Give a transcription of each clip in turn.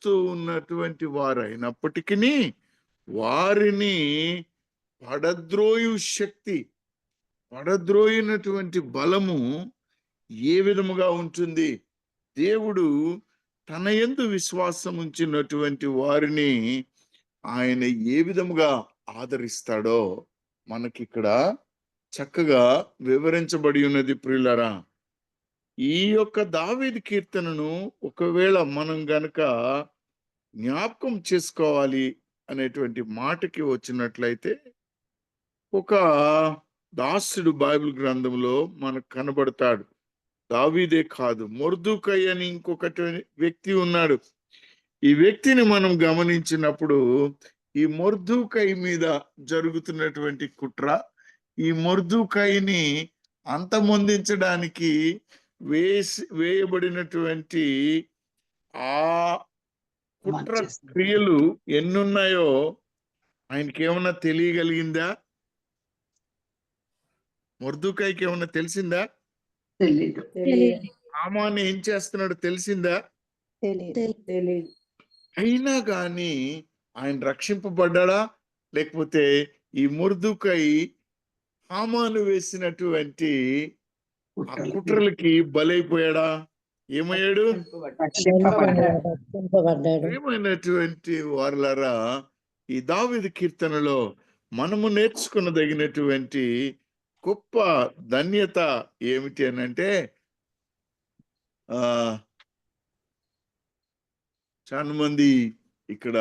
చూస్తూ ఉన్నటువంటి వారు అయినప్పటికీ వారిని పడద్రోయినటువంటి బలము ఏ విధముగా ఉంటుంది? దేవుడు తన యందు విశ్వాసం ఉంచినటువంటి వారిని ఆయన ఏ విధముగా ఆదరిస్తాడో మనకిక్కడ చక్కగా వివరించబడి ఉన్నది ప్రియులరా. ఈ యొక్క దావీదు కీర్తనను ఒకవేళ మనం గనక జ్ఞాపకం చేసుకోవాలి అనేటువంటి మాటకి వచ్చినట్లయితే, ఒక దాసుడు బైబిల్ గ్రంథంలో మనకు కనబడతాడు. దావీదే కాదు, మొర్దుకై అని ఇంకొకటి వ్యక్తి ఉన్నాడు. ఈ వ్యక్తిని మనం గమనించినప్పుడు ఈ మొర్దుకై మీద జరుగుతున్నటువంటి కుట్ర, ఈ మొర్దుకైని అంతమొందించడానికి వేయబడినటువంటి ఆ కుట్ర క్రియలు ఎన్నున్నాయో ఆయనకి ఏమన్నా తెలియగలిగిందా? మొర్దుకైకి ఏమన్నా తెలిసిందా? హామాను ఏం చేస్తున్నాడు తెలిసిందా? అయినా కానీ ఆయన రక్షింపబడ్డా? లేకపోతే ఈ మొర్దుకై హామాను వేసినటువంటి ఆ కుట్రలకి బలైపోయాడా? ఏమయ్యాడు? ఏమైనటువంటి వారులారా, ఈ దావీదు కీర్తనలో మనము నేర్చుకునదగినటువంటి గొప్ప ధన్యత ఏమిటి అనంటే, చాలా మంది ఇక్కడ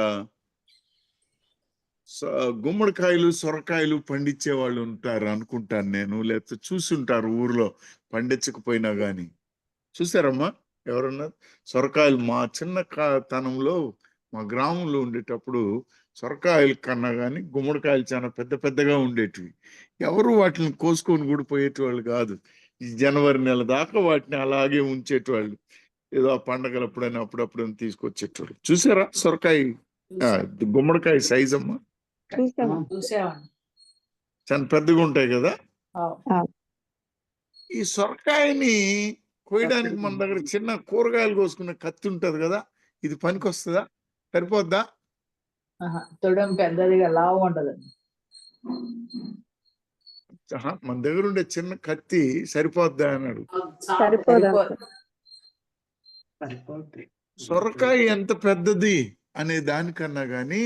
గుమ్మడికాయలు సొరకాయలు పండించే వాళ్ళు ఉంటారు అనుకుంటాను నేను, లేకపోతే చూసుంటారు ఊర్లో, పండించకపోయినా కానీ. చూసారమ్మా ఎవరన్నా సొరకాయలు? మా చిన్న తనంలో మా గ్రామంలో ఉండేటప్పుడు సొరకాయల కన్నా కానీ గుమ్మడికాయలు చాలా పెద్ద పెద్దగా ఉండేటివి. ఎవరు వాటిని కోసుకొని కూడా పోయేటవాళ్ళు కాదు. ఈ జనవరి నెల దాకా వాటిని అలాగే ఉంచేటవాళ్ళు. ఏదో ఆ పండగలు అప్పుడప్పుడు తీసుకొచ్చేటవాళ్ళు. చూసారా సొరకాయ గుమ్మడికాయ సైజ్ అమ్మా? చాలా పెద్దగా ఉంటాయి కదా. ఈ సొరకాయని కోయడానికి మన దగ్గర చిన్న కూరగాయలు కోసుకునే కత్తి ఉంటది కదా, ఇది పనికి వస్తుందా? సరిపోద్దా? పెద్దదిగా లావు ఉంటది. మన దగ్గర ఉండే చిన్న కత్తి సరిపోద్దా అన్నాడు. సొరకాయ ఎంత పెద్దది అనే దానికన్నా గాని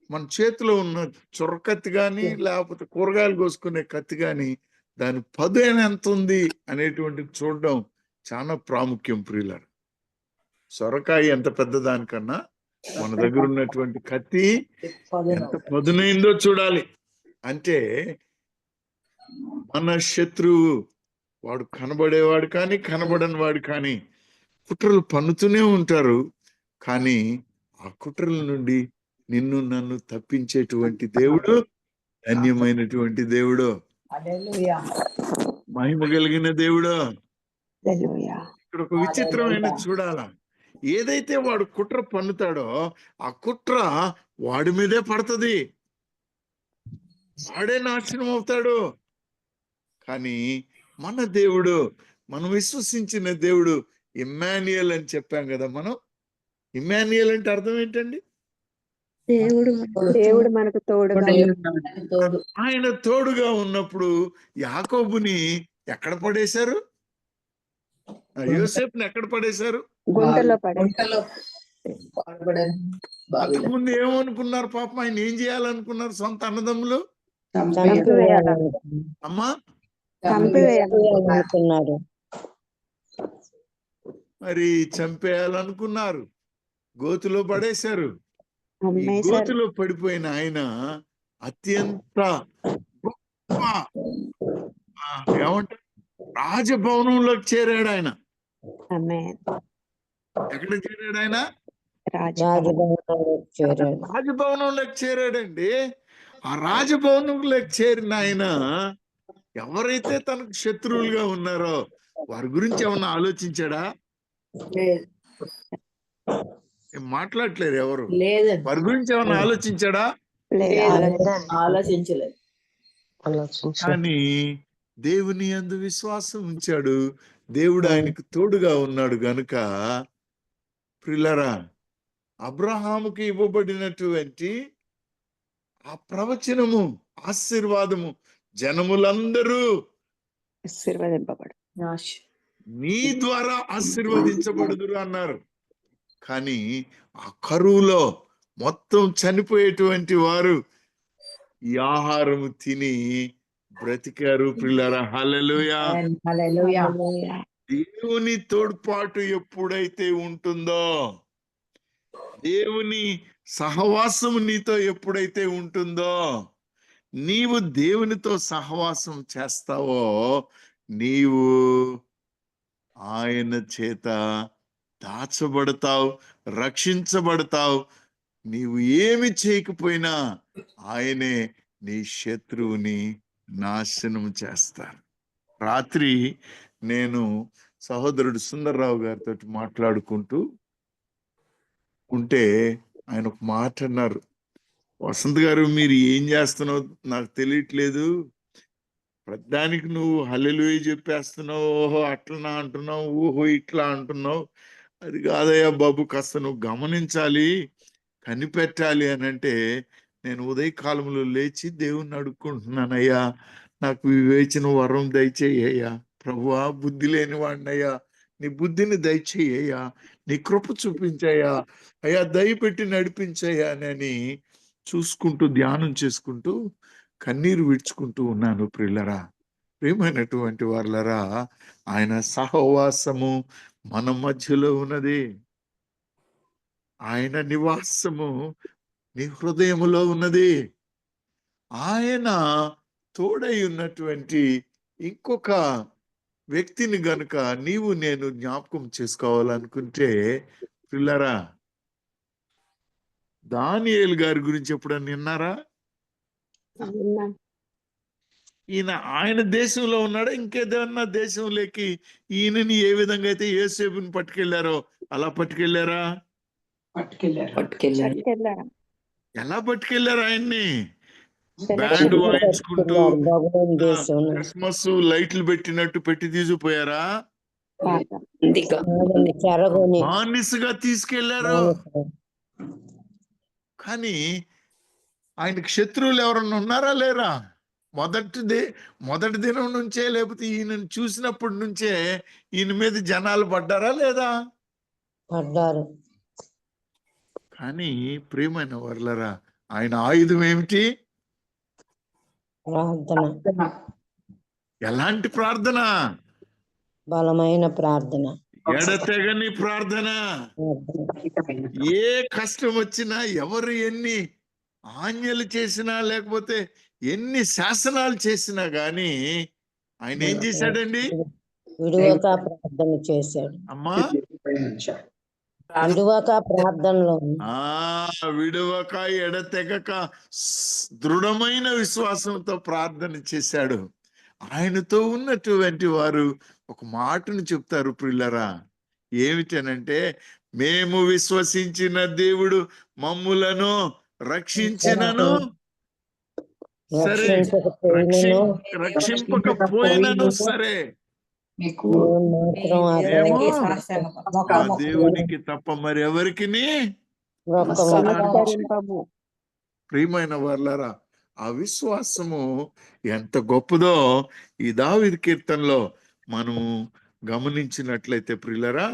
మన చేతిలో ఉన్న చొరకత్తి కానీ లేకపోతే కూరగాయలు కోసుకునే కత్తి కానీ దాని పదును ఎంత ఉంది అనేటువంటిది చూడడం చాలా ప్రాముఖ్యం ప్రియులారా. సొరకాయ ఎంత పెద్ద దానికన్నా మన దగ్గర ఉన్నటువంటి కత్తి ఎంత పదునైందో చూడాలి. అంటే మన శత్రువు వాడు కనబడేవాడు కానీ కనబడని వాడు కానీ కుట్రలు పన్నుతూనే ఉంటారు. కానీ ఆ కుట్రల నుండి నిన్ను నన్ను తప్పించేటువంటి దేవుడు ధన్యమైనటువంటి దేవుడు, మహిమ కలిగిన దేవుడు. ఇక్కడ ఒక విచిత్రమైన చూడాలా, ఏదైతే వాడు కుట్ర పన్నుతాడో ఆ కుట్ర వాడి మీదే పడుతుంది, వాడే నాశనం అవుతాడు. కానీ మన దేవుడు, మనం విశ్వసించిన దేవుడు ఇమ్మాన్యుయల్ అని చెప్పాం కదా మనం. ఇమ్మాన్యుయల్ అంటే అర్థం ఏంటండి? దేవుడు మనకు తోడుగా. ఆయన తోడుగా ఉన్నప్పుడు యాకోబుని ఎక్కడ పడేశారు? యోసేపుని ఎక్కడ పడేశారు? గుంటలో. అంతకుముందు ఏమనుకున్నారు పాపం? ఆయన ఏం చేయాలనుకున్నారు సొంత అన్నదమ్ములు? అమ్మా మరి చంపేయాలనుకున్నారు, గోతులో పడేశారు. ఈ గోతులో పడిపోయిన ఆయన అత్యంత గొప్ప ఏమంటారు రాజభవనంలోకి చేరాడు. ఆయన ఎక్కడ చేరాడు? ఆయన రాజభవనంలోకి చేరాడండి. ఆ రాజభవనంలోకి చేరిన ఆయన ఎవరైతే తనకు శత్రువులుగా ఉన్నారో వారి గురించి ఏమన్నా ఆలోచించాడా? మాట్లాడలేరు ఎవరు. వారి గురించి ఏమన్నా ఆలోచించాడా? ఆలోచించలేదు. కానీ దేవుని యందు విశ్వాసం ఉంచాడు. దేవుడు ఆయనకు తోడుగా ఉన్నాడు గనుక ప్రియులారా, అబ్రహాముకి ఇవ్వబడినటువంటి ఆ ప్రవచనము, ఆశీర్వాదము, జనములందరూ ఆశీర్వదింపబడు. నీ ద్వారా ఆశీర్వదించబడుదురు అన్నారు. కానీ ఆ కరువులో మొత్తం చనిపోయేటువంటి వారు ఈ ఆహారము తిని బ్రతికారు. ప్రియులారా, హల్లెలూయా. హల్లెలూయా. దేవుని తోడ్పాటు ఎప్పుడైతే ఉంటుందో, దేవుని సహవాసము నీతో ఎప్పుడైతే ఉంటుందో, నీవు దేవునితో సహవాసం చేస్తావో, నీవు ఆయన చేత దాచబడతావు, రక్షించబడతావు. నీవు ఏమి చేయకపోయినా ఆయనే నీ శత్రువుని నాశనం చేస్తారు. రాత్రి నేను సహోదరుడు సుందర్రావు గారితో మాట్లాడుకుంటూ ఉంటే ఆయన ఒక మాట అన్నారు. వసంత్ గారు, మీరు ఏం చేస్తున్నావు నాకు తెలియట్లేదు, ప్రతిదానికి నువ్వు హల్లెలూయా చెప్పేస్తున్నావు, ఓహో అట్లా అంటున్నావు, ఓహో ఇట్లా అంటున్నావు. అది కాదయ్యా బాబు, కాస్త నువ్వు గమనించాలి, కనిపెట్టాలి అని అంటే, నేను ఉదయకాలంలో లేచి దేవుణ్ణి అడుక్కుంటున్నానయ్యా, నాకు వివేచన వరం దయచేయ్యా ప్రభువా, బుద్ధి లేని వాడినయ్యా, నీ బుద్ధిని దయచేయ్యా, నీ కృప చూపించయ్యా అయ్యా, దయపెట్టి నడిపించయ్యా అని చూసుకుంటూ ధ్యానం చేసుకుంటూ కన్నీరు విడుచుకుంటూ ఉన్నాను. ప్రియులరా, ప్రియమైనటువంటి వాళ్ళరా, ఆయన సహవాసము మన మధ్యలో ఉన్నది. ఆయన నివాసము నీ హృదయములో ఉన్నది. ఆయన తోడై ఉన్నటువంటి ఇంకొక వ్యక్తిని గనుక నీవు నేను జ్ఞాపకం చేసుకోవాలనుకుంటే, పిల్లరా, దానియేలు గారి గురించి ఎప్పుడన్నా విన్నారా? ఆయన దేశంలో ఉన్నాడా, ఇంకేదన్నా దేశంలోకి ఈయనని ఏ విధంగా అయితే యోసేపుని పట్టుకెళ్లారో అలా పట్టుకెళ్లారా? పట్టుకెళ్ళారు. ఎలా పట్టుకెళ్లారు ఆయన్ని? బ్యాండ్ వాయించుకుంటూ క్రిస్మస్ లైట్లు పెట్టినట్టు పెట్టి తీసుకుపోయారా? బానిసగా తీసుకెళ్లారు. కానీ ఆయనకు శత్రువులు ఎవరన్నా ఉన్నారా లేరా? మొదటి దినం నుంచే, లేకపోతే ఈయనను చూసినప్పటి నుంచే ఈయన మీద జనాలు పడ్డారా లేదా? పడ్డారు. కానీ ప్రియమైన వర్లరా, ఆయన ఆయుధం ఏమిటి? ప్రార్థన. ఎలాంటి ప్రార్థన? బలమైన ప్రార్థన, ఎడతెగని ప్రార్థన. ఏ కష్టం వచ్చినా, ఎవరు ఎన్ని ఆజ్ఞలు చేసినా, లేకపోతే ఎన్ని శాసనాలు చేసినా గాని ఆయన ఏం చేశాడండి? విడువక ప్రార్థన చేశాడు. అమ్మా, విడువక ప్రార్థనలో విడువక ఎడతెగక దృఢమైన విశ్వాసంతో ప్రార్థన చేశాడు. ఆయనతో ఉన్నటువంటి వారు ఒక మాటను చెప్తారు ప్రియులరా, ఏమిటనంటే, మేము విశ్వసించిన దేవుడు మమ్ములను రక్షించినను సరే, రక్షింపకపోయినను సరే, దేవునికి తప్ప మరి ఎవరికి. ప్రియమైన వాళ్ళరా, ఆ విశ్వాసము ఎంత గొప్పదో ఈ దావీదు కీర్తనలో మనము గమనించినట్లయితే ప్రియులరా,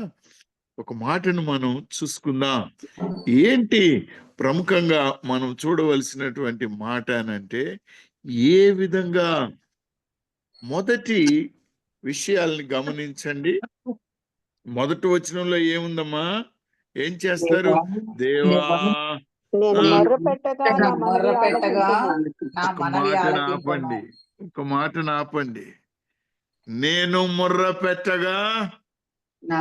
ఒక మాటను మనం చూసుకుందాం. ఏంటి ప్రముఖంగా మనం చూడవలసినటువంటి మాట అనంటే, ఏ విధంగా మొదటి విషయాల్ని గమనించండి. మొదటి వచనంలో ఏముందమ్మా? ఏం చేస్తారు? దేవా, ఒక మాటను ఆపండి. నేను మొర్ర పెట్టగా నా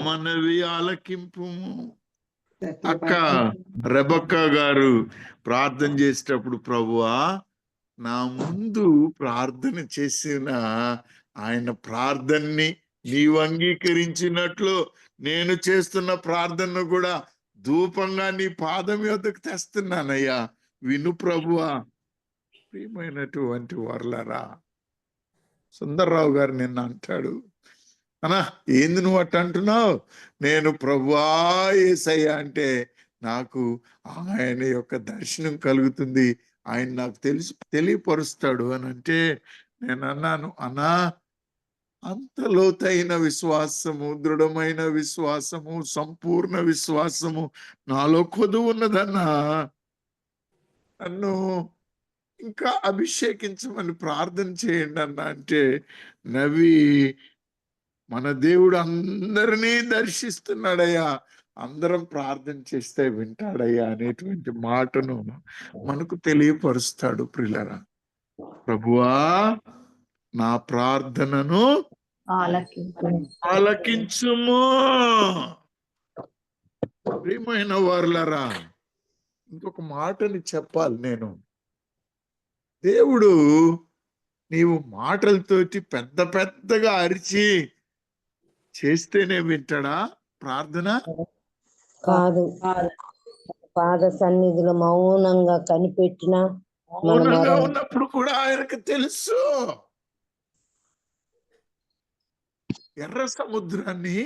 మనవి ఆలకింపు. అక్క రెబక్క గారు ప్రార్థన చేసేటప్పుడు, ప్రభువా, నా ముందు ప్రార్థన చేసిన ఆయన ప్రార్థనని నీవు అంగీకరించినట్లు నేను చేస్తున్న ప్రార్థనను కూడా ధూపంగా నీ పాదం యొద్దకు తెస్తున్నానయ్యా, విను ప్రభువా. ప్రియమైనటువంటి వర్లరా, సుందర్రావు గారు నిన్న అంటాడు, అనా ఏంది నువ్వు అట్ట అంటున్నావు? నేను ప్రభువా యేసయ్య అంటే నాకు ఆయన యొక్క దర్శనం కలుగుతుంది, ఆయన నాకు తెలియపరుస్తాడు అని అంటే నేను అన్నాను, అన్నా అంత లోతైన విశ్వాసము, దృఢమైన విశ్వాసము, సంపూర్ణ విశ్వాసము నాలో కొదువు ఉన్నదన్నా. నన్ను ఇంకా అభిషేకించమని ప్రార్థన చేయండి అన్న అంటే, నవి మన దేవుడు అందరినీ దర్శిస్తున్నాడయ్యా, అందరం ప్రార్థన చేస్తే వింటాడయ్యా అనేటువంటి మాటను మనకు తెలియపరుస్తాడు. ప్రియులరా, ప్రభువా నా ప్రార్థనను ఆలకించుము. ప్రియమైన వారులరా, ఇంకొక మాటని చెప్పాలి నేను. దేవుడు నీవు మాటలతోటి పెద్ద పెద్దగా అరిచి చేస్తేనే వింటాడా ప్రార్థన? కాదు. పాద సన్నిధిలో మౌనంగా కనిపెట్టిన మౌనంగా ఉన్నప్పుడు కూడా ఆయనకు తెలుసు. ఎర్ర సముద్రాన్ని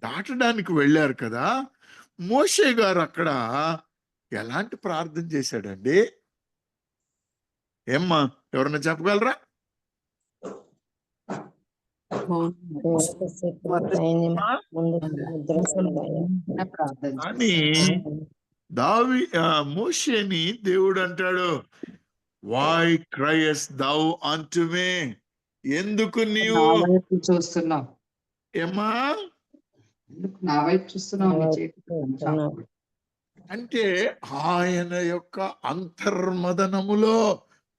దాటడానికి వెళ్ళారు కదా, మోషే గారు అక్కడ ఎలాంటి ప్రార్థన చేశాడండి? ఏమ్మా, ఎవరన్నా చెప్పగలరా? అని మోషేని దేవుడు అంటాడు, వై క్రైయస్ దౌ అంటు మే, ఎందుకు నీవు చూస్తున్నావు ఏమ్మా నా వైపు చూస్తున్నావు అంటే ఆయన యొక్క అంతర్మదనములో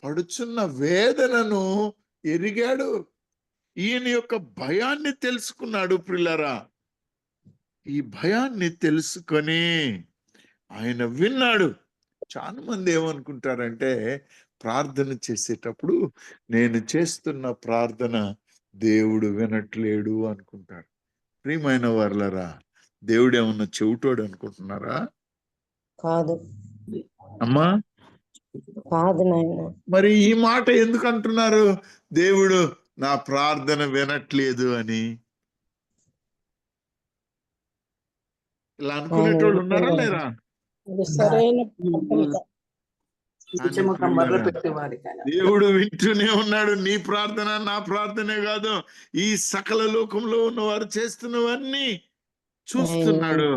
పడుచున్న వేదనను ఎరిగాడు. ఈయన యొక్క భయాన్ని తెలుసుకున్నాడు. ప్రియులారా, ఈ భయాన్ని తెలుసుకొని ఆయన విన్నాడు. చాలా మంది ఏమనుకుంటారంటే ప్రార్థన చేసేటప్పుడు నేను చేస్తున్న ప్రార్థన దేవుడు వినట్లేడు అనుకుంటారు. ప్రియమైన వారులారా, దేవుడు ఏమన్నా చెవిటోడు అనుకుంటున్నారా? కాదు అమ్మా, కాదు నాయన. మరి ఈ మాట ఎందుకు అంటున్నారు? దేవుడు నా ప్రార్థన వినట్లేదు అని ఇలా అనుకునేటోళ్ళు ఉన్నారా లేరా? సరైన దేవుడు వింటూనే ఉన్నాడు. నీ ప్రార్థన నా ప్రార్థనే కాదు, ఈ సకల లోకంలో ఉన్నవారు చేస్తున్నవన్నీ చూస్తున్నాడు.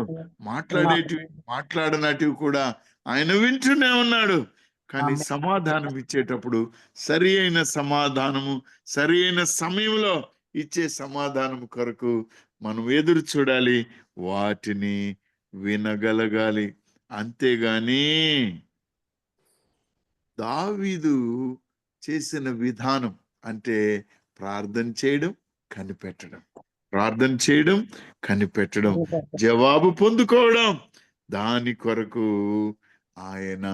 మాట్లాడినటివి కూడా ఆయన వింటూనే ఉన్నాడు. కానీ సమాధానం ఇచ్చేటప్పుడు సరి అయిన సమాధానము, సరి అయిన సమయంలో ఇచ్చే సమాధానం కొరకు మనం ఎదురు చూడాలి, వాటిని వినగలగాలి. అంతేగాని దావీదు చేసిన విధానం అంటే ప్రార్థన చేయడం, కనిపెట్టడం, ప్రార్థన చేయడం, కనిపెట్టడం, జవాబు పొందుకోవడం. దాని కొరకు ఆయన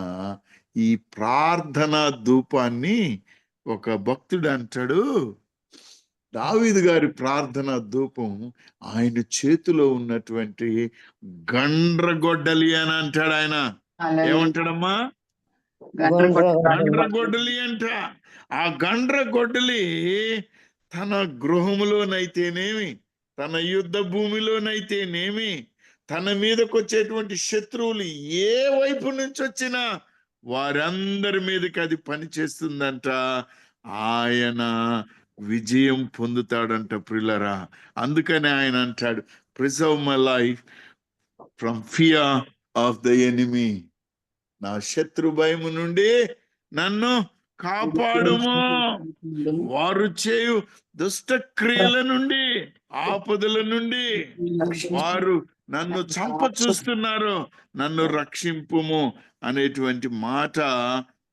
ఈ ప్రార్థన ధూపాన్ని, ఒక భక్తుడు అంటాడు, దావీదు గారి ప్రార్థన ధూపం ఆయన చేతిలో ఉన్నటువంటి గండ్రగొడ్డలి అని అంటాడు. ఆయన ఏమంటాడమ్మా? గండ్రగొడ్డలి అంట. ఆ గండ్రగొడ్డలి తన గృహములోనైతేనేమి, తన యుద్ధ భూమిలోనైతేనేమి, తన మీదకి వచ్చేటువంటి శత్రువులు ఏ వైపు నుంచి వచ్చినా వారందరి మీదకి అది పనిచేస్తుందంట. ఆయన విజయం పొందుతాడంట. ప్రియులరా, అందుకని ఆయన అంటాడు, preserve my life from fear of the enemy. నా శత్రు భయము నుండి నన్ను కాపాడుము. వారు చేయు దుష్ట క్రియల నుండి, ఆపదల నుండి వారు నన్ను చంప చూస్తున్నారు, నన్ను రక్షింపుము అనేటువంటి మాట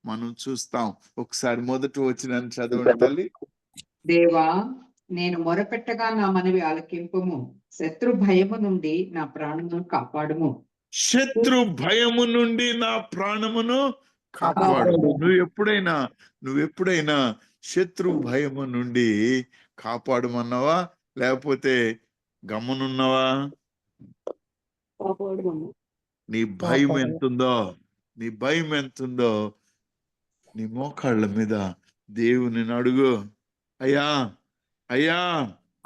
మనం చూస్తాం. ఒకసారి మొదటి వచనాన్ని చదవండి తల్లి. దేవా, నేను మొరపెట్టగా నా మనవి ఆలకింపుము, శత్రు భయము నుండి నా ప్రాణమును కాపాడుము. శత్రు భయము నుండి నా ప్రాణమును కాపాడు. నువ్వెప్పుడైనా శత్రు భయము నుండి కాపాడమన్నావా? లేకపోతే గమ్మునున్నావా? నీ భయం ఎంతుందో, నీ భయం ఎంతుందో నీ మోకాళ్ళ మీద దేవుని అడుగు, అయ్యా అయ్యా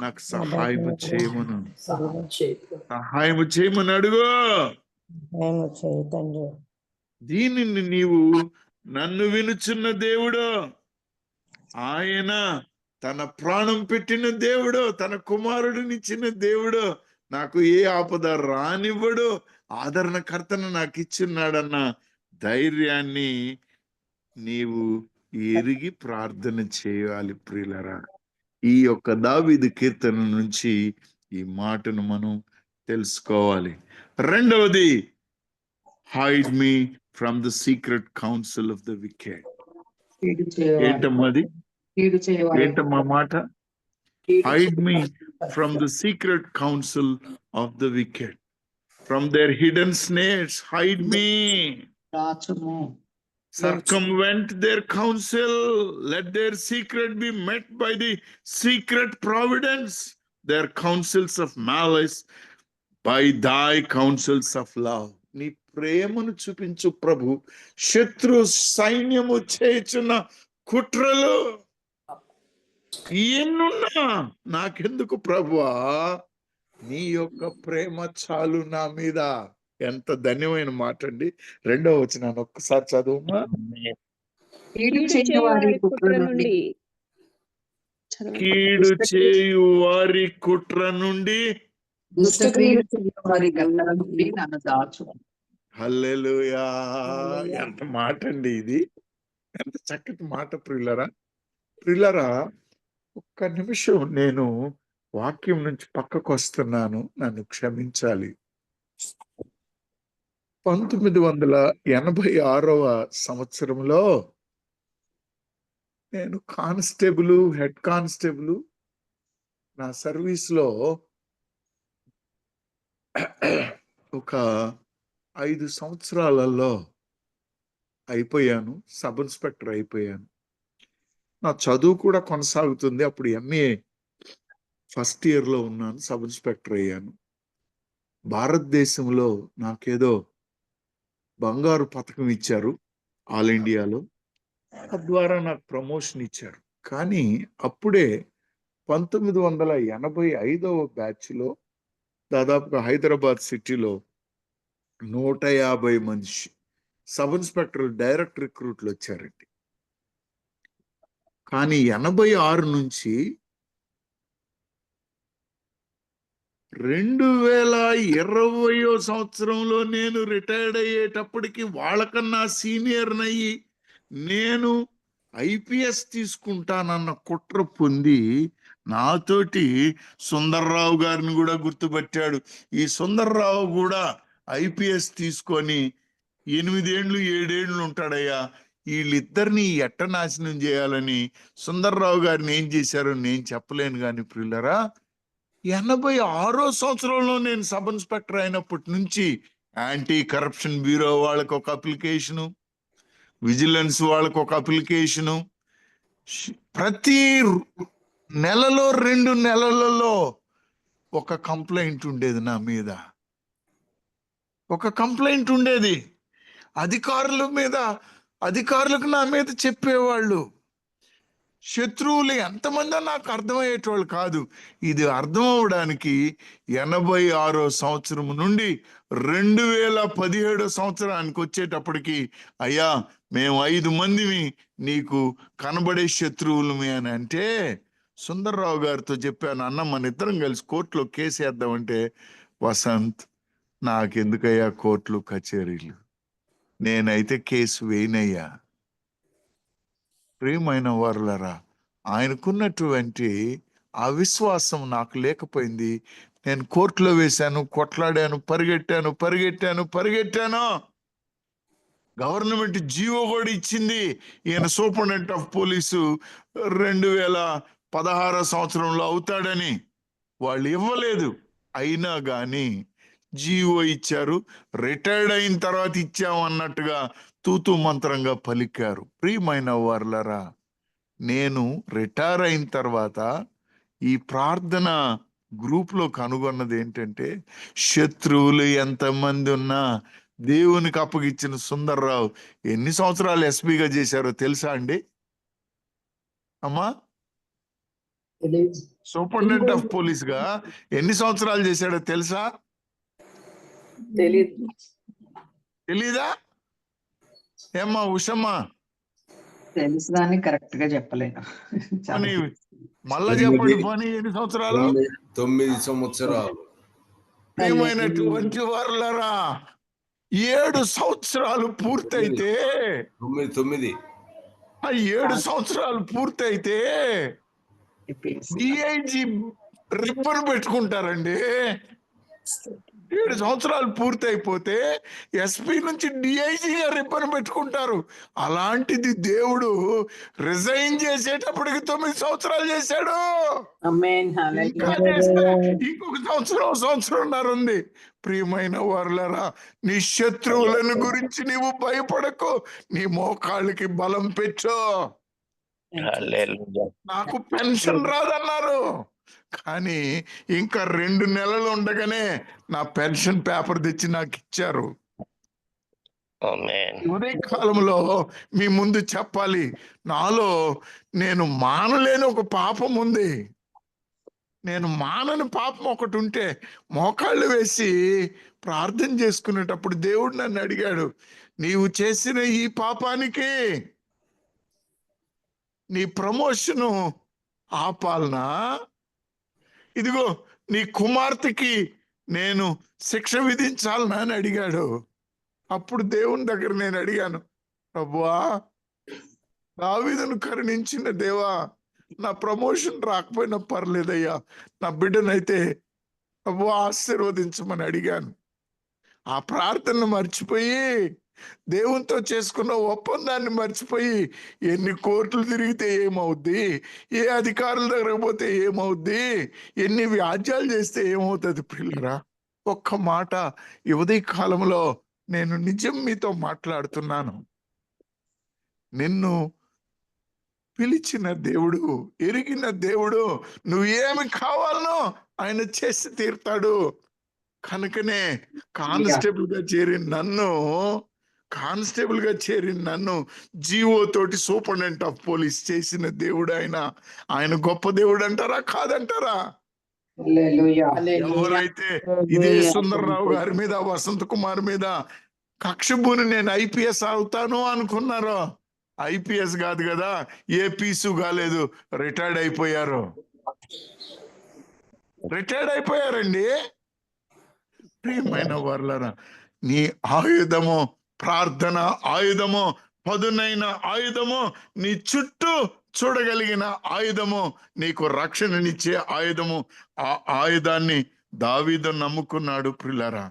నాకు సహాయము చేయమను, సహాయం సహాయము చేయమని అడుగు. చేయి తండ్రి. దీనిని నీవు నన్ను వినుచున్న దేవుడు, ఆయన తన ప్రాణం పెట్టిన దేవుడు, తన కుమారుడినిచ్చిన దేవుడు, నాకు ఏ ఆపద రానివ్వడు, ఆదరణకర్తను నాకు ఇచ్చున్నాడన్న ధైర్యాన్ని నీవు ఎరిగి ప్రార్థన చేయాలి ప్రియులరా. ఈ యొక్క దావీదు కీర్తన నుంచి ఈ మాటను మనం తెలుసుకోవాలి. రెండవది, hide me from the secret council of the wicked. కీడు చేయవారు, ఏంటమ్మది? కీడు చేయవారు, ఏంటమ్మా మాట? Hide me from the secret council of the wicked, from their hidden snares hide me. దాచుము. Circumvent their counsel, let their secret be met by the secret providence, their counsels of malice by thy counsels of love. నీ ప్రేమను చూపించు ప్రభు, శత్రు సైన్యము చేయుచున్న కుట్రలు ఎన్నున్నా నాకెందుకు ప్రభువా, నీ యొక్క ప్రేమ చాలు నా మీద. ఎంత ధన్యమైన మాట అండి. రెండవ వచనాన్ని ఒక్కసారి చదువుమా. కీడు చేయవారి కుట్ర నుండి, కీడు చేయు వారి కుట్ర నుండి, దుష్టక్రియలు చేయవారి గద్దల నుండి నన్ను దాచు. హల్లెలూయా. ఎంత మాట అండి ఇది, ఎంత చక్కటి మాట ప్రియులరా. ప్రియులరా, ఒక్క నిమిషం నేను వాక్యం నుంచి పక్కకు వస్తున్నాను, నన్ను క్షమించాలి. 1986వ సంవత్సరంలో నేను కానిస్టేబుల్, హెడ్ కానిస్టేబుల్ నా సర్వీస్లో ఒక 5 సంవత్సరాలలో అయిపోయాను, సబ్ ఇన్స్పెక్టర్ అయిపోయాను. నా చదువు కూడా కొనసాగుతుంది. అప్పుడు MA ఫస్ట్ ఇయర్లో ఉన్నాను, సబ్ ఇన్స్పెక్టర్ అయ్యాను. భారతదేశంలో నాకేదో బంగారు పథకం ఇచ్చారు ఆల్ ఇండియాలో, తద్వారా నాకు ప్రమోషన్ ఇచ్చారు. కానీ అప్పుడే 1985వ బ్యాచ్లో దాదాపుగా హైదరాబాద్ సిటీలో 150 మంది సబ్ ఇన్స్పెక్టర్ డైరెక్ట్ రిక్రూట్లు వచ్చారండి. కానీ 86 నుంచి 2020వ సంవత్సరంలో నేను రిటైర్డ్ అయ్యేటప్పటికి వాళ్ళకన్నా సీనియర్ నయ్యి నేను IPS తీసుకుంటానన్న కుట్ర పొంది నాతోటి సుందర్రావు గారిని కూడా గుర్తుపట్టాడు. ఈ సుందర్రావు కూడా IPS తీసుకొని 8 ఏళ్ళు 7 ఏళ్ళు ఉంటాడయ్యా, వీళ్ళిద్దరిని ఎట్ట నాశనం చేయాలని సుందర్రావు గారిని ఏం చేశారో నేను చెప్పలేను. కానీ ప్రియులరా, 86వ సంవత్సరంలో నేను సబ్ ఇన్స్పెక్టర్ అయినప్పటి నుంచి యాంటీ కరప్షన్ బ్యూరో వాళ్ళకి ఒక అప్లికేషను, విజిలెన్స్ వాళ్ళకి ఒక అప్లికేషను, ప్రతి నెలలో 2 నెలలలో ఒక కంప్లైంట్ ఉండేది నా మీద, ఒక కంప్లైంట్ ఉండేది. అధికారులకు నా మీద చెప్పేవాళ్ళు. శత్రువులు ఎంతమందో నాకు అర్థమయ్యేటోళ్ళు కాదు. ఇది అర్థం అవడానికి 86వ సంవత్సరం నుండి 2017 సంవత్సరానికి వచ్చేటప్పటికి, అయ్యా మేము 5 మందిని నీకు కనబడే శత్రువులమే అని అంటే, సుందర్రావు గారితో చెప్పాను, అన్న మన ఇద్దరం కలిసి కోర్టులో కేసు వేద్దామంటే, వసంత్ నాకెందుకయ్యా కోర్టులు కచేరీలు, నేనైతే కేసు వేయనయ్యా. ప్రియమైన వారులరా, ఆయనకున్నటువంటి ఆ విశ్వాసం నాకు లేకపోయింది. నేను కోర్టులో వేశాను, కొట్లాడాను, పరిగెట్టాను. గవర్నమెంట్ జీవో కూడా ఇచ్చింది, ఈయన సూపరింటెండెంట్ ఆఫ్ పోలీసు 2016 సంవత్సరంలో అవుతాడని. వాళ్ళు ఇవ్వలేదు. అయినా కానీ జీవో ఇచ్చారు, రిటైర్డ్ అయిన తర్వాత ఇచ్చామన్నట్టుగా తూతూ మంత్రంగా పలికారు. ప్రియమైన వారులరా, నేను రిటైర్ అయిన తర్వాత ఈ ప్రార్థన గ్రూప్లో కనుగొన్నది ఏంటంటే, శత్రువులు ఎంతమంది ఉన్నా దేవునికి అప్పగిచ్చిన సుందర్రావు ఎన్ని సంవత్సరాలు ఎస్పీగా చేశారో తెలుసా అండి? అమ్మా సూపరింటెండెంట్ ఆఫ్ పోలీస్ గా ఎన్ని సంవత్సరాలు చేశాడో తెలుసా? తెలీదు. తెలీదా? ఏమ్మా ఉషమ్మా? తెలుసు దాన్ని కరెక్ట్ గా చెప్పలేను. పోనీ మళ్ళా చెప్పండి, పోనీ ఎన్ని సంవత్సరాలు? 9 సంవత్సరాలు. ప్రియమైనటువంటి వారులారా, 7 సంవత్సరాలు పూర్తయితే, 9 ఆ 7 సంవత్సరాలు పూర్తయితే డిఐజీ రిబ్బన్ పెట్టుకుంటారండి. 7 సంవత్సరాలు పూర్తి అయిపోతే ఎస్పీ నుంచి డిఐజీగా రిబ్బన్ పెట్టుకుంటారు. అలాంటిది దేవుడు రిజైన్ చేసేటప్పటికి 9 సంవత్సరాలు చేశాడు. ఆమేన్. ఇంకా హల్లెలూయా. చేస్తే ఇంకొక సంవత్సరంన్నర ఉంది. ప్రియమైన వారులారా, నీ శత్రువులను గురించి నీవు భయపడకు, నీ మోకాళ్ళకి బలం పెట్టు. నాకు పెన్షన్ రాదన్నారు, కానీ ఇంకా 2 నెలలు ఉండగానే నా పెన్షన్ పేపర్ తెచ్చి నాకు ఇచ్చారు. ఉదయ కాలంలో మీ ముందు చెప్పాలి, నాలో నేను మానలేని ఒక పాపం ఉంది. నేను మానని పాపం ఒకటి ఉంటే మోకాళ్ళు వేసి ప్రార్థన చేసుకునేటప్పుడు దేవుడు నన్ను అడిగాడు, నీవు చేసిన ఈ పాపానికి నీ ప్రమోషను ఆపాలనా, ఇదిగో నీ కుమార్తెకి నేను శిక్ష విధించాలనా అని అడిగాడు. అప్పుడు దేవుని దగ్గర నేను అడిగాను, ప్రభువా, దావీదును కరుణించిన దేవా, నా ప్రమోషన్ రాకపోయినా పర్లేదయ్యా, నా బిడ్డనైతే ప్రభువా ఆశీర్వదించమని అడిగాను. ఆ ప్రార్థనను మర్చిపోయి, దేవునితో చేసుకున్న ఒప్పందాన్ని మర్చిపోయి, ఎన్ని కోర్టులు తిరిగితే ఏమవుద్ది, ఏ అధికారుల దగ్గరకు పోతే ఏమవుద్ది, ఎన్ని వ్యాజ్యాలు చేస్తే ఏమవుతుంది పిల్లరా? ఒక్క మాట ఈ ఉదయ కాలంలో నేను నిజం మీతో మాట్లాడుతున్నాను. నిన్ను పిలిచిన దేవుడు, ఎరిగిన దేవుడు, నువ్వు ఏమి కావాలనో ఆయన చేసి తీరుతాడు. కనుకనే కానిస్టేబుల్ గా చేరిన నన్ను జీవో తోటి సూపరింటెండెంట్ ఆఫ్ పోలీస్ చేసిన దేవుడు ఆయన గొప్ప దేవుడు అంటారా కాదంటారా? హల్లెలూయా. ఎవరైతే ఇదే సుందరరావు గారి మీద, వసంత కుమార్ మీద కక్షబూని నేను ఐపీఎస్ అవుతాను అనుకున్నారో, ఐపీఎస్ కాదు కదా, ఏ పీసు కాలేదు, రిటైర్డ్ అయిపోయారండి. ప్రియమైన వారులారా, నీ ఆయుధము ప్రార్థన ఆయుధము, పదునైన ఆయుధము, నీ చుట్టూ చూడగలిగిన ఆయుధము, నీకు రక్షణనిచ్చే ఆయుధము. ఆ ఆయుధాన్ని దావీదు నమ్ముకున్నాడు. ప్రియులారా,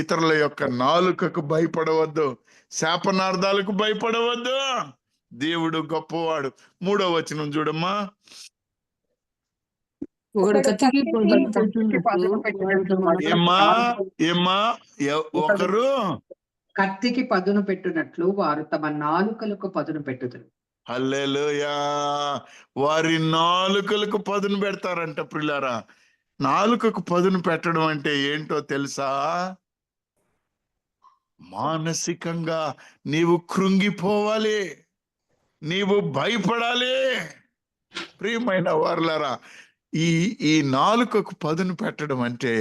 ఇతరుల యొక్క నాలుకకు భయపడవద్దు, శాపనార్థాలకు భయపడవద్దు. దేవుడు గొప్పవాడు. 3వ వచనం చూడమ్మా. ఒకరు కత్తికి పదును పెట్టునట్లు వారు తమ నాలుకలకు పదును పెట్టుదురు. హల్లెలూయా. వారి నాలుకలకు పదును పెడతారంట. ప్రియులారా, నాలుకకు పదును పెట్టడం అంటే ఏంటో తెలుసా? మానసికంగా నీవు కృంగిపోవాలి, నీవు భయపడాలి. ప్రియమైన వారులారా, ఈ నాలుకకు పదును పెట్టడం అంటే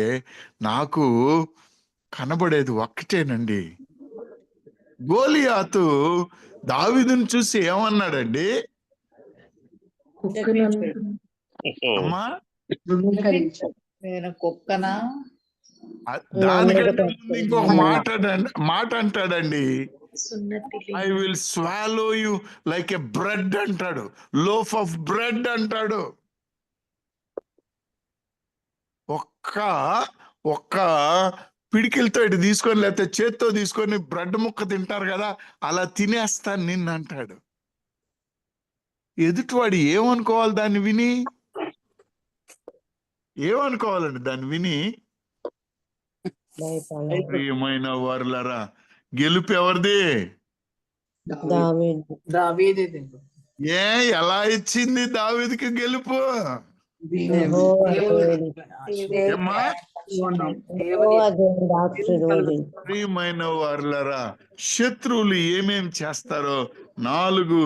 నాకు కనబడేది ఒక్కటేనండి. గోలియాతు దావీదును చూసి ఏమన్నాడండి? అమ్మా, నేను కుక్కనా? దానికంటే ఇంకొక మాట అంటాడండి, I will swallow you like a bread అంటాడు, లోఫ్ ఆఫ్ బ్రెడ్ అంటాడు. ఒక్క పిడికిలతో ఇటు తీసుకొని, లేకపోతే చేత్తో తీసుకొని బ్రెడ్ ముక్క తింటారు కదా, అలా తినేస్తాను నిన్ను అంటాడు. ఎదుటివాడు ఏమనుకోవాలి దాన్ని విని? ఏమనుకోవాలండి దాన్ని విని? ప్రియమైన వారులారా, గెలుపు ఎవరిది? దావీదుది. ఎలా ఇచ్చింది దావీదుకి గెలుపు? ప్రియమైన వారులారా, శత్రువులు ఏమేం చేస్తారో 4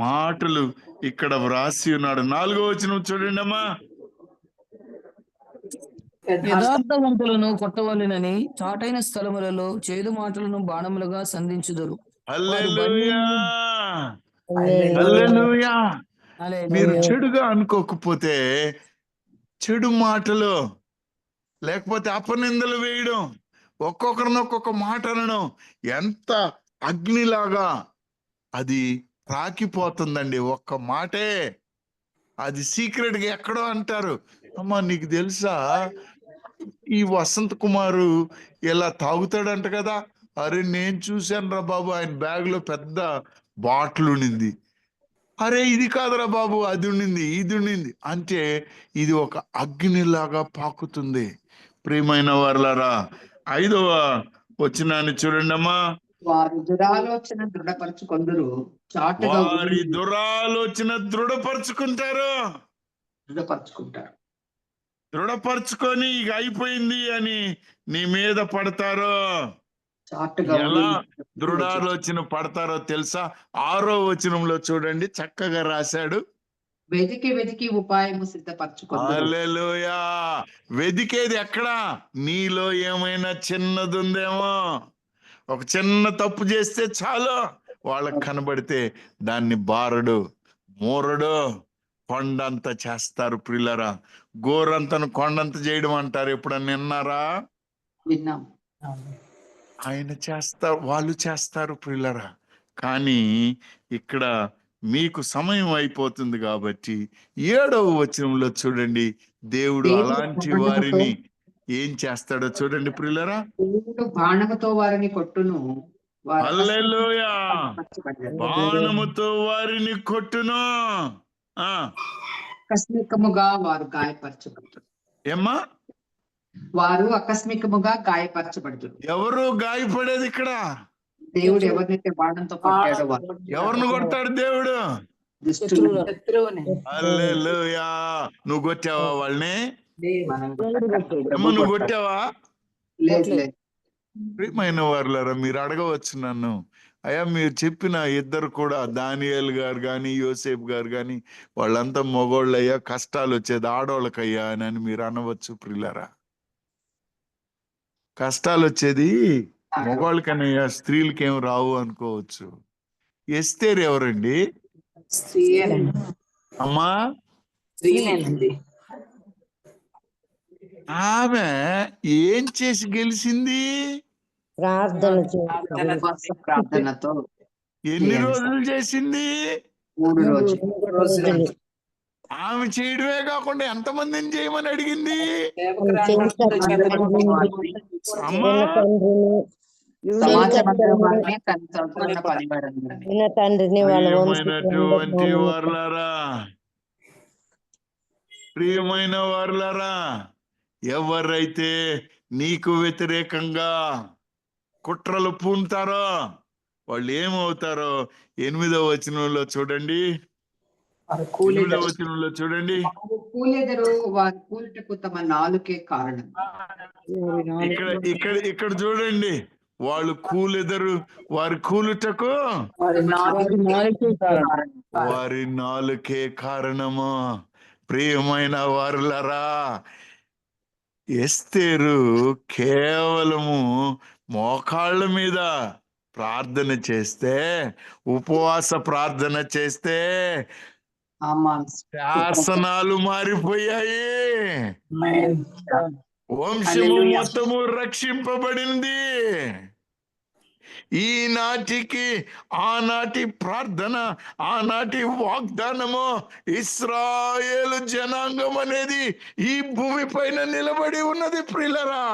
మాటలు ఇక్కడ వ్రాసి ఉన్నాడు. 4వ వచనం చూడండి అమ్మా. యథార్థవంతులను కొట్టవలెనని చాటైన స్థలములలో చేదు మాటలను బాణములుగా సంధించుదురు. హల్లెలూయా, హల్లెలూయా. హల్లెలూయా. హల్లెలూయా. మీరు చెడుగా అనుకోకపోతే చెడు మాటలు లేకపోతే అపనిందలు వేయడం, ఒక్కొక్కరిని ఒక్కొక్క మాట అనడం ఎంత అగ్నిలాగా అది రాకిపోతుందండి. ఒక్క మాటే అది సీక్రెట్ గా ఎక్కడో అంటారు. అమ్మా నీకు తెలుసా ఈ వసంత్ కుమారు ఇలా తాగుతాడంట కదా. అరే నేను చూశాను రా బాబు, ఆయన బ్యాగ్ లో పెద్ద బాటిల్ ఉండింది. అరే ఇది కాదురా బాబు, అది ఉండింది, ఇది ఉండింది అంటే ఇది ఒక అగ్నిలాగా పాకుతుంది. ప్రియమైన వారలారా, 5వ వచనాన్ని చూడండి అమ్మా. వారు దురాలోచన దృఢపరచుకొందురు, చాటుగా వారి దురాలోచన దృఢపరుచుకుంటారు. దృఢపరుచుకొని ఇక అయిపోయింది అని నీ మీద పడతారు. చాటుగా ఎలా దృఢాలోచన పడతారో తెలుసా? 6వ వచనంలో చూడండి, చక్కగా రాశాడు. వెతికి వెతికి ఉపాయము సిద్ధపరచుకొందురు. హల్లెలూయా. వెదికేది ఎక్కడా? నీలో ఏమైనా చిన్నది ఉందేమో. ఒక చిన్న తప్పు చేస్తే చాలు వాళ్ళకి కనబడితే దాన్ని బారడు, మూరడు, కొండంత చేస్తారు. ప్రియులరా, గోరంతను కొండంత చేయడం అంటారు. ఎప్పుడన్నా విన్నారా? విన్నాం. వాళ్ళు చేస్తారు ప్రియులరా. కానీ ఇక్కడ మీకు సమయం అయిపోతుంది కాబట్టి 7వ వచనంలో చూడండి, దేవుడు అలాంటి వారిని ఏం చేస్తాడో చూడండి ప్రియులరా. దేవుడు బాణముతో వారిని కొట్టును, వారు హల్లెలూయా. బాణముతో వారిని కొట్టును. ఆకస్మికముగా వారు గాయపరచబడుతారు. ఏమ్మా? వారు ఆకస్మికముగా గాయపరచబడుతారు. ఎవరు గాయపడేది ఇక్కడ? దేవుడు ఎవరినైతే బాణంతో కొట్టాడో వారు. ఎవరిని కొడతాడు దేవుడు? దుష్టులు. శత్రువుని. హల్లెలూయా. నువ్వు కొట్టావా వాళ్ళని? మనం ఏమ్మా నువ్వు కొట్టావా? లేదు లేదు. ప్రియమైన వారులారా, మీరు అడగవచ్చు నన్ను, అయ్యా మీరు చెప్పిన ఇద్దరు కూడా, దానియేలు గారు కానీ యోసేపు గారు కానీ, వాళ్ళంతా మగోళ్ళు అయ్యా, కష్టాలు వచ్చేది ఆడోళ్ళకయ్యా అని మీరు అనవచ్చు ప్రియులారా. కష్టాలు వచ్చేది మగవాళ్ళకనయ్యా, స్త్రీలకేం రావు అనుకోవచ్చు. ఎస్తేరు ఎవరండి? స్త్రీయేనండి. అమ్మా స్త్రీనేనండి. ఆమె ఏం చేసి గెలిచింది? ప్రార్థన ఉపవాస ప్రార్థనతో ఎన్ని రోజులు చేసింది? 3 రోజులు. రోజులు. ఆమె చేయడమే కాకుండా ఎంతమందిని చేయమని అడిగింది? అమ్మా సమాజ మందిరం వారిని, తన తరపున పనివారందరినీ. చిన్న తండ్రిని వాళ్ళ ప్రియమైనటువంటి వారులారా, ప్రియమైన వారులారా, ఎవరైతే నీకు వ్యతిరేకంగా కుట్రలు పూనుతారో వాళ్ళు ఏమవుతారో 8వ వచనంలో చూడండి. 8వ వచనంలో చూడండి. వారు కూలెదరు, వారి కూలుటకు తమ నాలుకే కారణం. ఇక్కడ చూడండి, వాళ్ళు కూలెదరు, వారి కూలుటకు వారి నాలుకే కారణము. ప్రియమైన వారులరా, ఎస్తేరు కేవలము మోకాళ్ళ మీద ప్రార్థన చేస్తే, ఉపవాస ప్రార్థన చేస్తే శాసనాలు మారిపోయాయి. వంశము మొత్తము రక్షింపబడింది. ఈనాటికి ఆనాటి ప్రార్థన, ఆనాటి వాగ్దానము, ఇశ్రాయేలు జనాంగం అనేది ఈ భూమి పైన నిలబడి ఉన్నది. ప్రియులరా,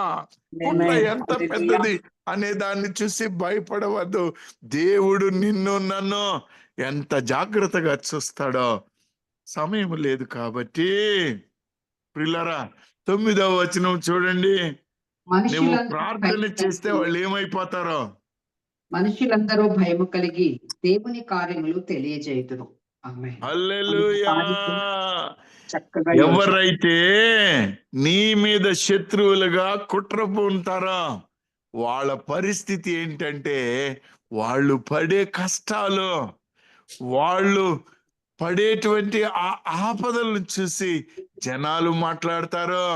పుట్ట ఎంత పెద్దది అనే దాన్ని చూసి భయపడవద్దు. దేవుడు నిన్ను నన్ను ఎంత జాగ్రత్తగా చూస్తాడో. సమయం లేదు కాబట్టి ప్రియులరా, 9వ వచనం చూడండి. నువ్వు ప్రార్థన చేస్తే వాళ్ళు ఏమైపోతారో. మనుషులందరూ భయము కలిగి దేవుని కార్యములు తెలియజేయుదురు. ఆమేన్. హల్లెలూయా. చక్కగా ఎవరైతే నీ మీద శత్రువులుగా కుట్ర పూనుతారో వాళ్ళ పరిస్థితి ఏంటంటే, వాళ్ళు పడే కష్టాలు, వాళ్ళు పడేటువంటి ఆ ఆపదలను చూసి జనాలు మాట్లాడతారు.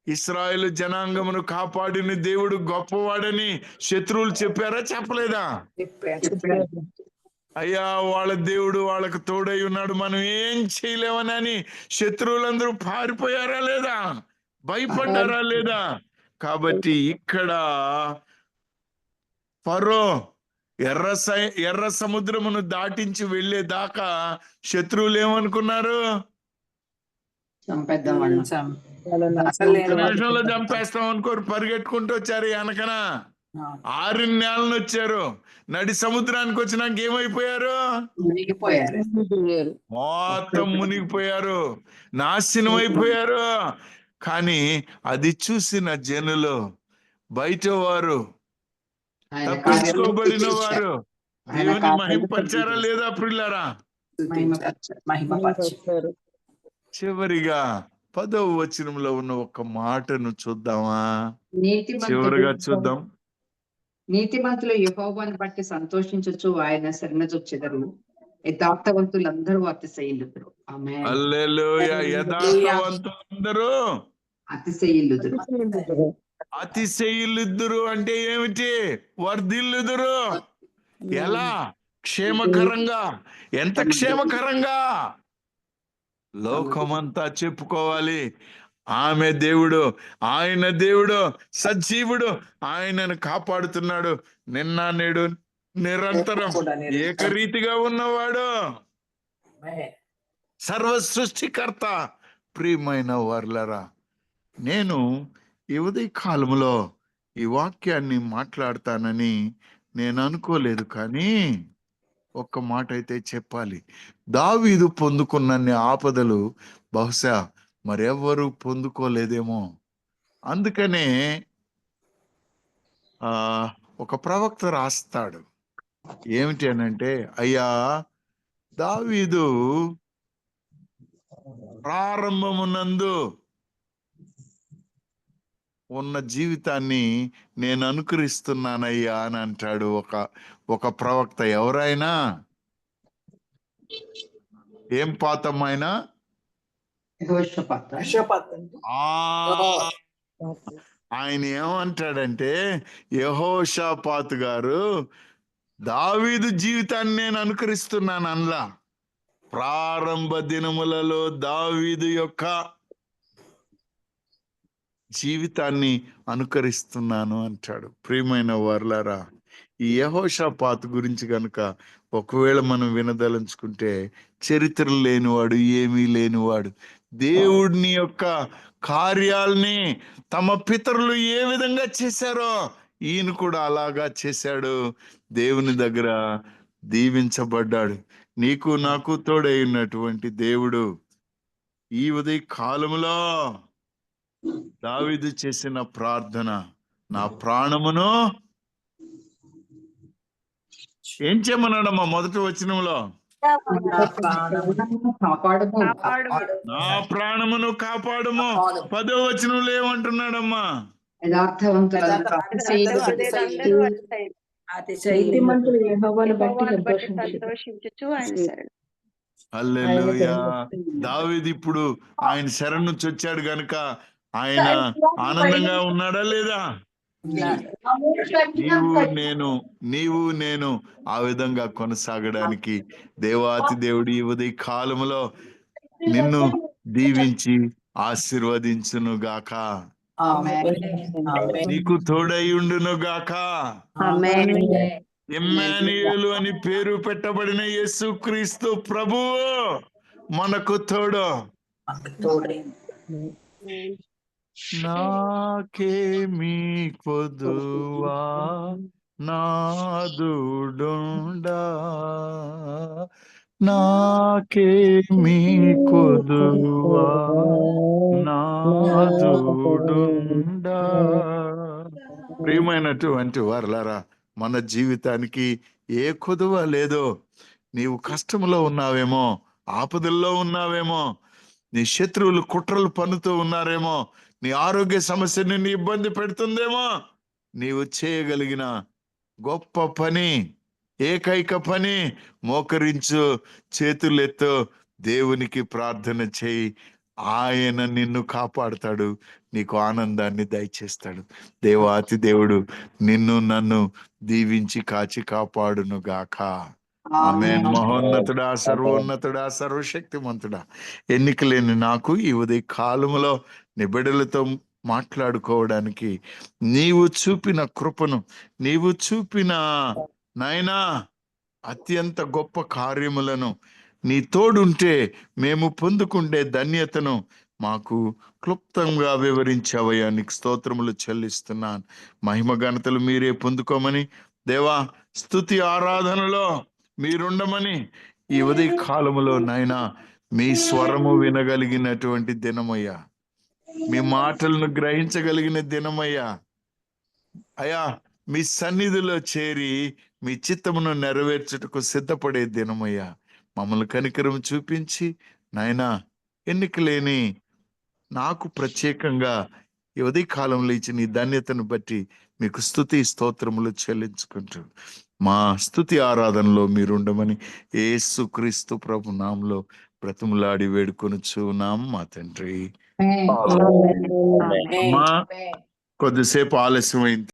ఇశ్రాయేలు జనాంగమును కాపాడిన దేవుడు గొప్పవాడని శత్రువులు చెప్పారా చెప్పలేదా? చెప్పారు. అయ్యా వాళ్ళ దేవుడు వాళ్ళకు తోడై ఉన్నాడు, మనం ఏం చేయలేమని శత్రువులందరూ పారిపోయారా లేదా? భయపడ్డారా లేదా? కాబట్టి ఇక్కడ ఫరో ఎర్ర సముద్రమును దాటించి వెళ్ళేదాకా శత్రువులు ఏమనుకున్నారు? చంపేద్దాం వాళ్ళని. ఒక్క నిమిషంలో చంపేస్తాం అనుకోరు, పరిగెట్టుకుంటూ వచ్చారు వెనకన. 6 నెలలు వచ్చారు, నడి సముద్రానికి వచ్చినాక ఏమైపోయారు? మునిగిపోయారు. మొత్తం మునిగిపోయారు, నాశనం అయిపోయారు. కానీ అది చూసిన జనులు, బయట వారు, ఆయన తప్పించుకోబడిన వారు ఆయన దేవుని కార్యాలు మహింపరిచారా లేదా ప్రియులారా? మహిమపరిచారు. చివరిగా 10వ వచనంలో ఉన్న ఒక మాటను చూద్దామా? నీతిమంతులు చివరిగా చూద్దాం. నీతిమంతులు యెహోవాను బట్టి సంతోషించొచ్చు, ఆయన శరణొచ్చెదరు. యథార్థవంతులందరూ అతిశయిల్లుదురు. ఆమేన్. హల్లెలూయా. యథార్థవంతులందరూ అతిశయిల్లుదురు. అతిశయిల్లుదురు అంటే ఏమిటి? వర్ధిల్లుదురు. ఎలా? క్షేమకరంగా. ఎంత క్షేమకరంగా? లోకమంతా చెప్పుకోవాలి ఆమె దేవుడు, ఆయన దేవుడు సజీవుడు, ఆయనను కాపాడుతున్నాడు, నిన్న నేడు నిరంతరం ఏకరీతిగా ఉన్నవాడు, సర్వ సృష్టికర్త. ప్రియమైన వర్లరా, నేను ఈ ఉదయ కాలంలో ఈ వాక్యాన్ని మాట్లాడతానని నేను అనుకోలేదు, కానీ ఒక్క మాట అయితే చెప్పాలి. దావీదు పొందుకున్నన్ని ఆపదలు బహుశా మరెవ్వరూ పొందుకోలేదేమో. అందుకనే ఒక ప్రవక్త రాస్తాడు, ఏమిటి అనంటే, అయ్యా దావీదు ప్రారంభమునందు ఉన్న జీవితాన్ని నేను అనుకరిస్తున్నానయ్యా అని అంటాడు ఒక ప్రవక్త. ఎవరైనా ఏం పాతమైనా ఆయన ఏమంటాడంటే, యెహోషాపాతు గారు దావీదు జీవితాన్ని నేను అనుకరిస్తున్నాను అనలా, ప్రారంభ దినములలో దావీదు యొక్క జీవితాన్ని అనుకరిస్తున్నాను అంటాడు. ప్రియమైన వర్లారా, ఈ యెహోషాపాతు గురించి కనుక ఒకవేళ మనం వినదలుచుకుంటే, చరిత్ర లేనివాడు, ఏమీ లేనివాడు, దేవుడిని యొక్క కార్యాలని తమ పితరులు ఏ విధంగా చేశారో ఈయన కూడా అలాగా చేశాడు. దేవుని దగ్గర దీవించబడ్డాడు. నీకు నాకు తోడై ఉన్నటువంటి దేవుడు ఈ ఉదయ కాలములో దావీదు చేసిన ప్రార్థన, నా ప్రాణమును ఏం చేయమన్నాడమ్మా? మొదటి వచనంలో కాపాడుము. నా ప్రాణమును కాపాడుము. 10వ వచనంలో ఏమంటున్నాడమ్మా? యథార్థవంతులందరూ నీతిమంతులు యెహోవాను బట్టి సంతోషించుచు ఆయన శరణు. హల్లెలూయా. దావీదు ఇప్పుడు ఆయన శరణ్ నుంచి వచ్చాడు గనుక ఆయన ఆనందంగా ఉన్నాడా లేదా? నీవు నేను ఆ విధంగా కొనసాగడానికి దేవాతి దేవుడు ఈ ఉదయ కాలములో నిన్ను దీవించి ఆశీర్వదించును గాక. నీకు తోడై ఉండును గాక. ఇమ్మానుయేలు అని పేరు పెట్టబడిన యేసుక్రీస్తు ప్రభువు మనకు తోడు. నాకేమీ కొదువా నాదుడుండా, నాకేమీ కొదువా నాదుడుండా. ప్రియమైనటువంటి వారలారా, మన జీవితానికి ఏ కొదువ లేదో. నీవు కష్టంలో ఉన్నావేమో, ఆపదల్లో ఉన్నావేమో, నీ శత్రువులు కుట్రలు పన్నుతూ ఉన్నారేమో, నీ ఆరోగ్య సమస్య నిన్ను ఇబ్బంది పెడుతుందేమో, నీవు చేయగలిగిన గొప్ప పని ఏకైక పని మోకరించు, చేతులెత్తు, దేవునికి ప్రార్థన చేయి. ఆయన నిన్ను కాపాడుతాడు, నీకు ఆనందాన్ని దయచేస్తాడు. దేవాతి దేవుడు నిన్ను నన్ను దీవించి కాచి కాపాడును గాక. ఆమేన్. మహోన్నతుడా, సర్వోన్నతుడా, సర్వశక్తిమంతుడా, ఎన్నికలేని నాకు ఈ ఉదయ కాలములో నిబిడలతో మాట్లాడుకోవడానికి నీవు చూపిన కృపను, నీవు చూపిన నాయనా అత్యంత గొప్ప కార్యములను, నీ తోడుంటే మేము పొందుకుండే ధన్యతను మాకు క్లుప్తంగా వివరించావయ్యా. నీకు స్తోత్రములు చెల్లిస్తున్నాను. మహిమ ఘనతలు మీరే పొందుకోమని దేవా, స్తుతి ఆరాధనలో మీరుండమని ఈ ఉదయ కాలములో నాయనా మీ స్వరము వినగలిగినటువంటి దినమయ్యా, మీ మాటలను గ్రహించగలిగిన దినమయ్యా. అయ్యా, మీ సన్నిధిలో చేరి మీ చిత్తమును నెరవేర్చుటకు సిద్ధపడే దినమయ్యా. మమ్మల్ని కనికరం చూపించి నాయనా, ఎన్నికలేని నాకు ప్రత్యేకంగా ఈ ఉదయ కాలంలో ఇచ్చిన ఈ ధన్యతను బట్టి మీకు స్తుతి స్తోత్రములు చెల్లించుకుంటూ మా స్తుతి ఆరాధనలో మీరుండమని యేసుక్రీస్తు ప్రభు నామములో బ్రతిమలాడి వేడుకొనుచున్నాం మా తండ్రి. అమ్మా, కొద్దిసేపు ఆలస్యమైంది.